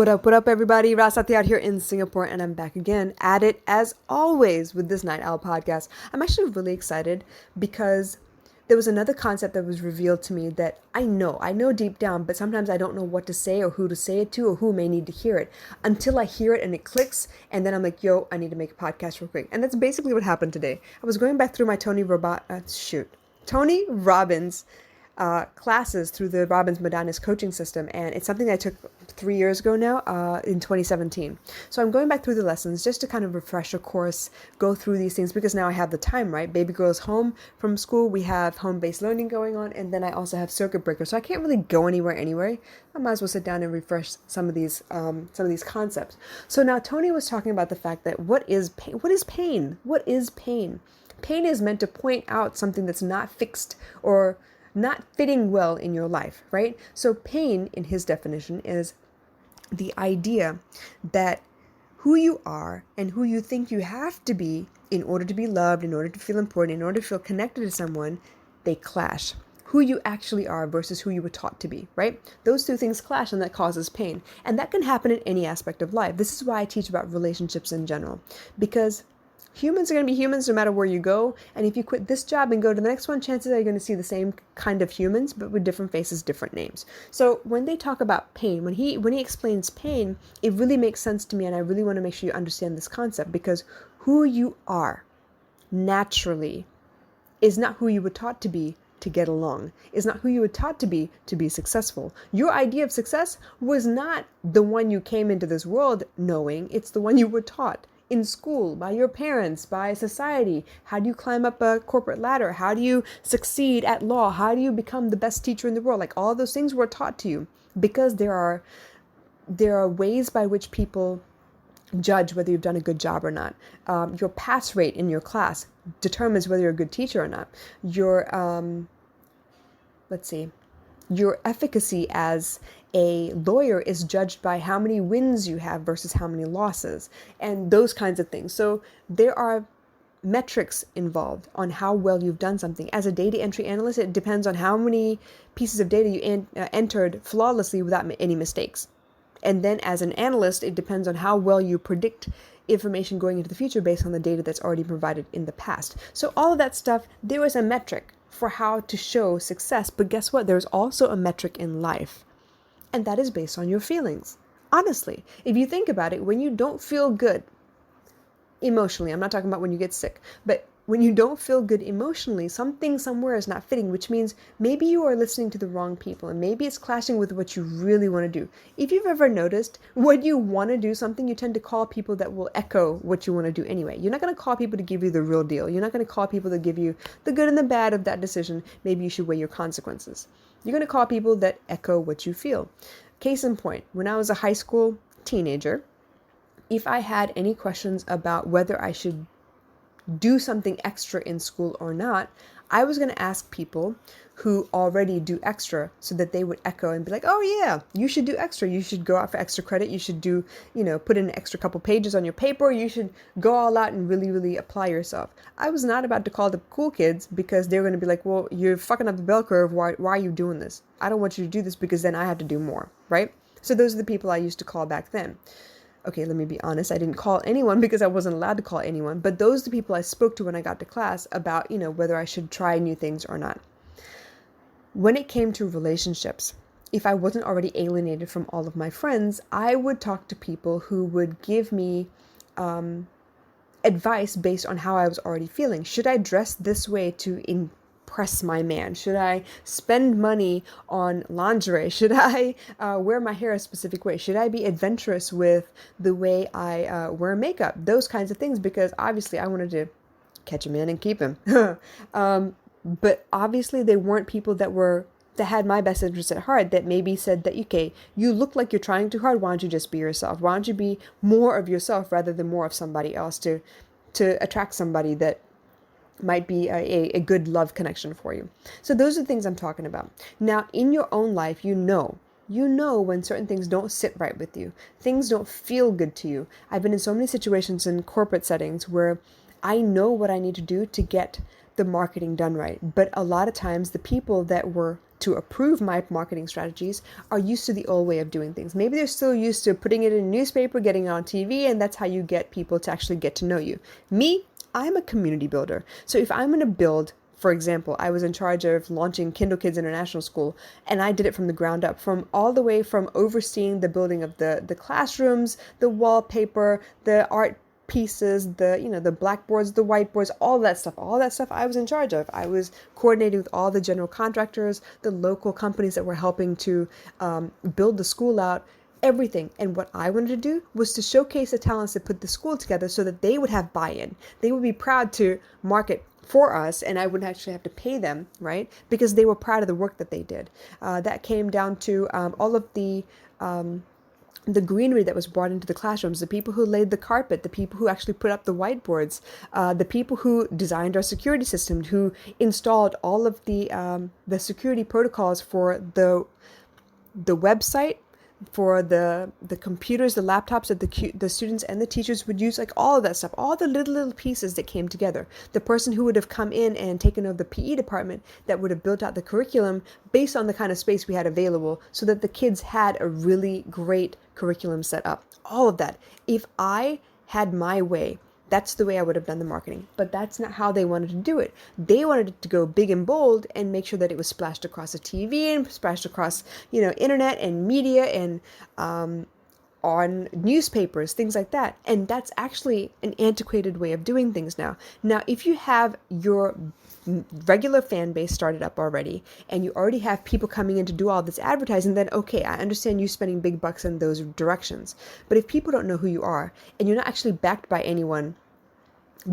What up, everybody? Rasati out here in Singapore, and I'm back again at it as always with this Night Owl podcast. I'm actually really excited because there was another concept that was revealed to me that I know deep down, but sometimes I don't know what to say or who to say it to or who may need to hear it until I hear it and it clicks, and then I'm like, yo, I need to make a podcast real quick. And that's basically what happened today. I was going back through my Tony Robbins classes through the Robbins Modernist coaching system, and it's something I took 3 years ago now, in 2017. So I'm going back through the lessons just to kind of refresh a course, go through these things because now I have the time, right? Baby girl's home from school, we have home-based learning going on, and then I also have circuit breaker, so I can't really go anywhere anyway. I might as well sit down and refresh some of these concepts. So now Tony was talking about the fact that what is pain? What is pain? What is pain? Pain is meant to point out something that's not fixed or not fitting well in your life, right? So pain, in his definition, is the idea that who you are and who you think you have to be in order to be loved, in order to feel important, in order to feel connected to someone, they clash. Who you actually are versus who you were taught to be, right? Those two things clash, and that causes pain. And that can happen in any aspect of life. This is why I teach about relationships in general, because humans are going to be humans no matter where you go. And if you quit this job and go to the next one, chances are you're going to see the same kind of humans, but with different faces, different names. So when they talk about pain, when he explains pain, it really makes sense to me. And I really want to make sure you understand this concept, because who you are naturally is not who you were taught to be to get along, is not who you were taught to be successful. Your idea of success was not the one you came into this world knowing, it's the one you were taught in school, by your parents, by society. How do you climb up a corporate ladder? How do you succeed at law? How do you become the best teacher in the world? Like, all those things were taught to you, because there are ways by which people judge whether you've done a good job or not. Your pass rate in your class determines whether you're a good teacher or not. Your efficacy as a lawyer is judged by how many wins you have versus how many losses, and those kinds of things. So there are metrics involved on how well you've done something. As a data entry analyst, it depends on how many pieces of data you entered flawlessly without any mistakes. And then as an analyst, it depends on how well you predict information going into the future based on the data that's already provided in the past. So all of that stuff, there is a metric for how to show success. But guess what? There's also a metric in life, and that is based on your feelings. Honestly, if you think about it, when you don't feel good emotionally, I'm not talking about when you get sick, but when you don't feel good emotionally, something somewhere is not fitting, which means maybe you are listening to the wrong people, and maybe it's clashing with what you really want to do. If you've ever noticed, when you want to do something, you tend to call people that will echo what you want to do anyway. You're not going to call people to give you the real deal. You're not going to call people to give you the good and the bad of that decision. Maybe you should weigh your consequences. You're going to call people that echo what you feel. Case in point, when I was a high school teenager, if I had any questions about whether I should do something extra in school or not, I was going to ask people who already do extra, so that they would echo and be like, oh yeah, you should do extra. You should go out for extra credit. You should do, put in an extra couple pages on your paper. You should go all out and really, really apply yourself. I was not about to call the cool kids, because they're going to be like, well, you're fucking up the bell curve. Why are you doing this? I don't want you to do this, because then I have to do more, right? So those are the people I used to call back then. Okay, let me be honest. I didn't call anyone because I wasn't allowed to call anyone. But those are the people I spoke to when I got to class about, whether I should try new things or not. When it came to relationships, if I wasn't already alienated from all of my friends, I would talk to people who would give me advice based on how I was already feeling. Should I dress this way to impress my man? Should I spend money on lingerie? Should I wear my hair a specific way? Should I be adventurous with the way I wear makeup? Those kinds of things, because obviously I wanted to catch a man and keep him. But obviously they weren't people that had my best interest at heart, that maybe said that, okay, you look like you're trying too hard. Why don't you just be yourself? Why don't you be more of yourself rather than more of somebody else to attract somebody that might be a good love connection for you. So those are the things I'm talking about. Now, in your own life, you know when certain things don't sit right with you. Things don't feel good to you. I've been in so many situations in corporate settings where I know what I need to do to get the marketing done right. But a lot of times the people that were to approve my marketing strategies are used to the old way of doing things. Maybe they're still used to putting it in a newspaper, getting it on TV, and that's how you get people to actually get to know you. Me, I'm a community builder. So if I'm going to build, for example, I was in charge of launching Kindle Kids International School, and I did it from the ground up, from all the way from overseeing the building of the classrooms, the wallpaper, the art pieces, the blackboards, the whiteboards, all that stuff I was in charge of. I was coordinating with all the general contractors, the local companies that were helping to build the school out, everything. And what I wanted to do was to showcase the talents that put the school together so that they would have buy-in. They would be proud to market for us, and I wouldn't actually have to pay them, right? Because they were proud of the work that they did. That came down to all of the greenery that was brought into the classrooms, the people who laid the carpet, the people who actually put up the whiteboards, the people who designed our security system, who installed all of the security protocols for the website, for the computers, the laptops that the students and the teachers would use, like all of that stuff, all the little pieces that came together. The person who would have come in and taken over the PE department that would have built out the curriculum based on the kind of space we had available so that the kids had a really great curriculum set up. All of that. If I had my way, that's the way I would have done the marketing. But that's not how they wanted to do it. They wanted it to go big and bold and make sure that it was splashed across the TV and splashed across, internet and media and on newspapers, things like that. And that's actually an antiquated way of doing things now. Now, if you have your regular fan base started up already and you already have people coming in to do all this advertising, then okay, I understand you spending big bucks in those directions. But if people don't know who you are and you're not actually backed by anyone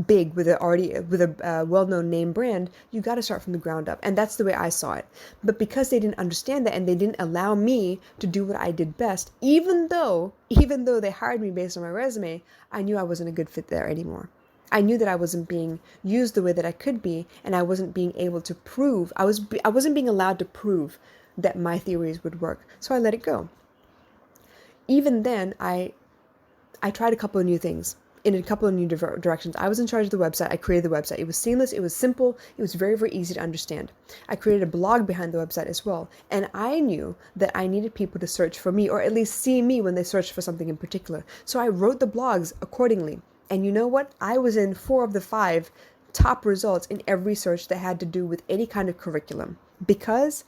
big with a well-known name brand, you got to start from the ground up. And that's the way I saw it. But because they didn't understand that and they didn't allow me to do what I did best, even though they hired me based on my resume, I knew I wasn't a good fit there anymore. I knew that I wasn't being used the way that I could be, and I wasn't being able to prove, I wasn't being allowed to prove that my theories would work. So I let it go. Even then, I tried a couple of new things in a couple of new directions. I was in charge of the website. I created the website. It was seamless. It was simple. It was very, very easy to understand. I created a blog behind the website as well. And I knew that I needed people to search for me, or at least see me when they searched for something in particular. So I wrote the blogs accordingly. And you know what? I was in 4 of the 5 top results in every search that had to do with any kind of curriculum, because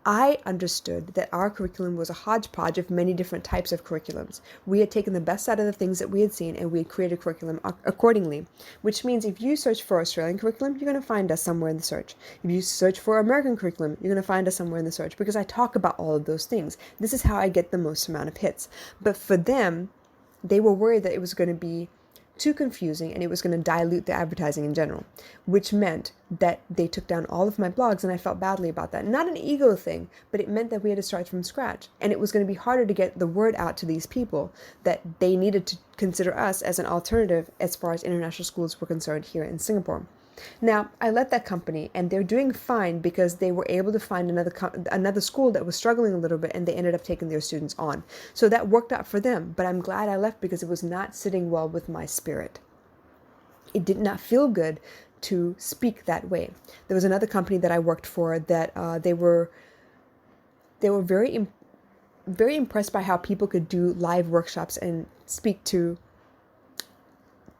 I understood that our curriculum was a hodgepodge of many different types of curriculums. We had taken the best out of the things that we had seen and we had created a curriculum accordingly, which means if you search for Australian curriculum, you're going to find us somewhere in the search. If you search for American curriculum, you're going to find us somewhere in the search, because I talk about all of those things. This is how I get the most amount of hits. But for them, they were worried that it was going to be too confusing and it was going to dilute the advertising in general, which meant that they took down all of my blogs, and I felt badly about that. Not an ego thing, but it meant that we had to start from scratch, and it was going to be harder to get the word out to these people that they needed to consider us as an alternative as far as international schools were concerned here in Singapore. Now, I left that company, and they're doing fine because they were able to find another school that was struggling a little bit, and they ended up taking their students on. So that worked out for them, but I'm glad I left because it was not sitting well with my spirit. It did not feel good to speak that way. There was another company that I worked for that they were very very impressed by how people could do live workshops and speak to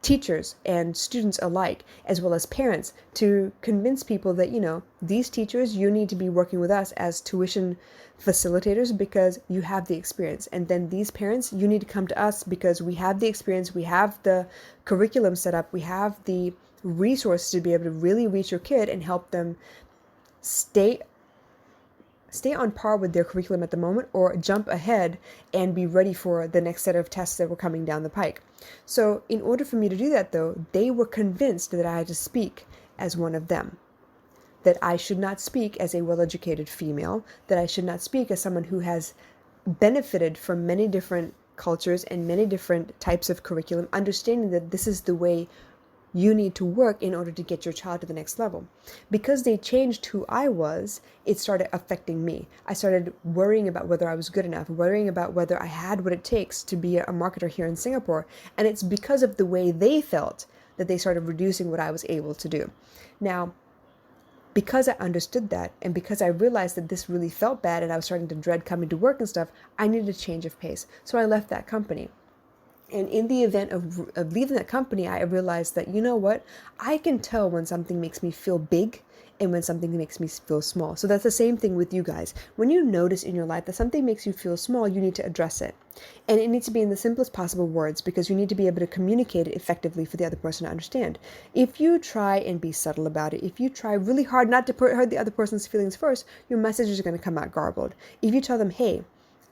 teachers and students alike, as well as parents, to convince people that, these teachers, you need to be working with us as tuition facilitators because you have the experience. And then these parents, you need to come to us because we have the experience, we have the curriculum set up, we have the resources to be able to really reach your kid and help them stay on par with their curriculum at the moment, or jump ahead and be ready for the next set of tests that were coming down the pike. So in order for me to do that, though, they were convinced that I had to speak as one of them, that I should not speak as a well-educated female, that I should not speak as someone who has benefited from many different cultures and many different types of curriculum, understanding that this is the way you need to work in order to get your child to the next level. Because they changed who I was, it started affecting me. I started worrying about whether I was good enough, worrying about whether I had what it takes to be a marketer here in Singapore. And it's because of the way they felt that they started reducing what I was able to do. Now, because I understood that, and because I realized that this really felt bad and I was starting to dread coming to work and stuff, I needed a change of pace. So I left that company. And in the event of leaving that company, I realized that, you know what? I can tell when something makes me feel big and when something makes me feel small. So that's the same thing with you guys. When you notice in your life that something makes you feel small, you need to address it. And it needs to be in the simplest possible words, because you need to be able to communicate it effectively for the other person to understand. If you try and be subtle about it, if you try really hard not to hurt the other person's feelings first, your message is going to come out garbled. If you tell them, hey,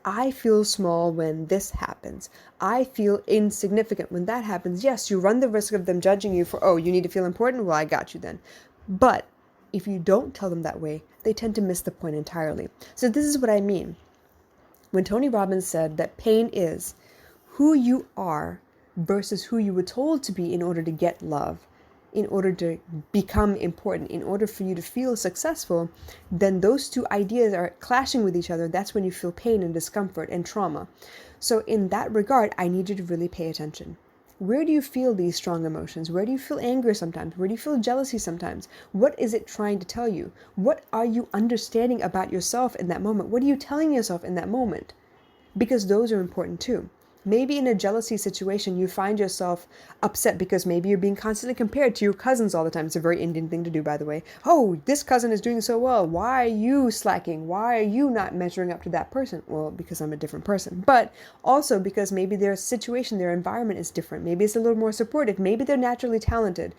I feel small when this happens, I feel insignificant when that happens, yes, you run the risk of them judging you for, oh, you need to feel important? Well, I got you then. But if you don't tell them that way, they tend to miss the point entirely. So this is what I mean. When Tony Robbins said that pain is who you are versus who you were told to be in order to get love, in order to become important, in order for you to feel successful, then those two ideas are clashing with each other. That's when you feel pain and discomfort and trauma. So in that regard, I need you to really pay attention. Where do you feel these strong emotions? Where do you feel anger sometimes? Where do you feel jealousy sometimes? What is it trying to tell you? What are you understanding about yourself in that moment? What are you telling yourself in that moment? Because those are important too. Maybe in a jealousy situation, you find yourself upset because maybe you're being constantly compared to your cousins all the time. It's a very Indian thing to do, by the way. Oh, this cousin is doing so well. Why are you slacking? Why are you not measuring up to that person? Well, because I'm a different person. But also because maybe their situation, their environment is different. Maybe it's a little more supportive. Maybe they're naturally talented.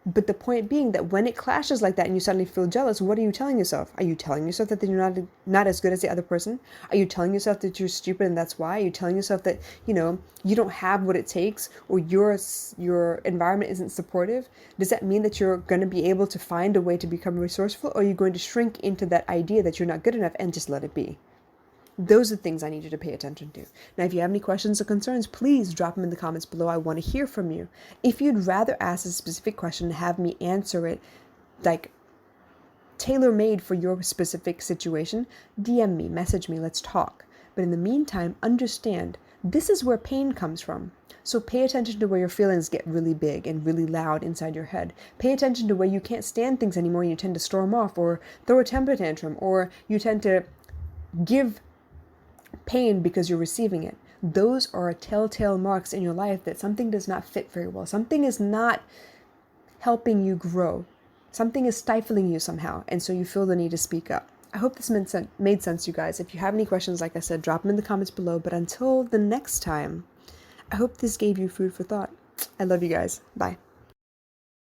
But the point being that when it clashes like that and you suddenly feel jealous, what are you telling yourself? Are you telling yourself that you're not as good as the other person? Are you telling yourself that you're stupid and that's why? Are you telling yourself that, you don't have what it takes, or your environment isn't supportive? Does that mean that you're going to be able to find a way to become resourceful, or are you going to shrink into that idea that you're not good enough and just let it be? Those are things I need you to pay attention to. Now, if you have any questions or concerns, please drop them in the comments below. I want to hear from you. If you'd rather ask a specific question and have me answer it, like tailor-made for your specific situation, DM me, message me, let's talk. But in the meantime, understand this is where pain comes from. So pay attention to where your feelings get really big and really loud inside your head. Pay attention to where you can't stand things anymore and you tend to storm off or throw a temper tantrum, or you tend to give pain because you're receiving it. Those are telltale marks in your life that something does not fit very well. Something is not helping you grow. Something is stifling you somehow, and so you feel the need to speak up. I hope this made sense, you guys. If you have any questions, like I said, drop them in the comments below. But until the next time, I hope this gave you food for thought. I love you guys. Bye.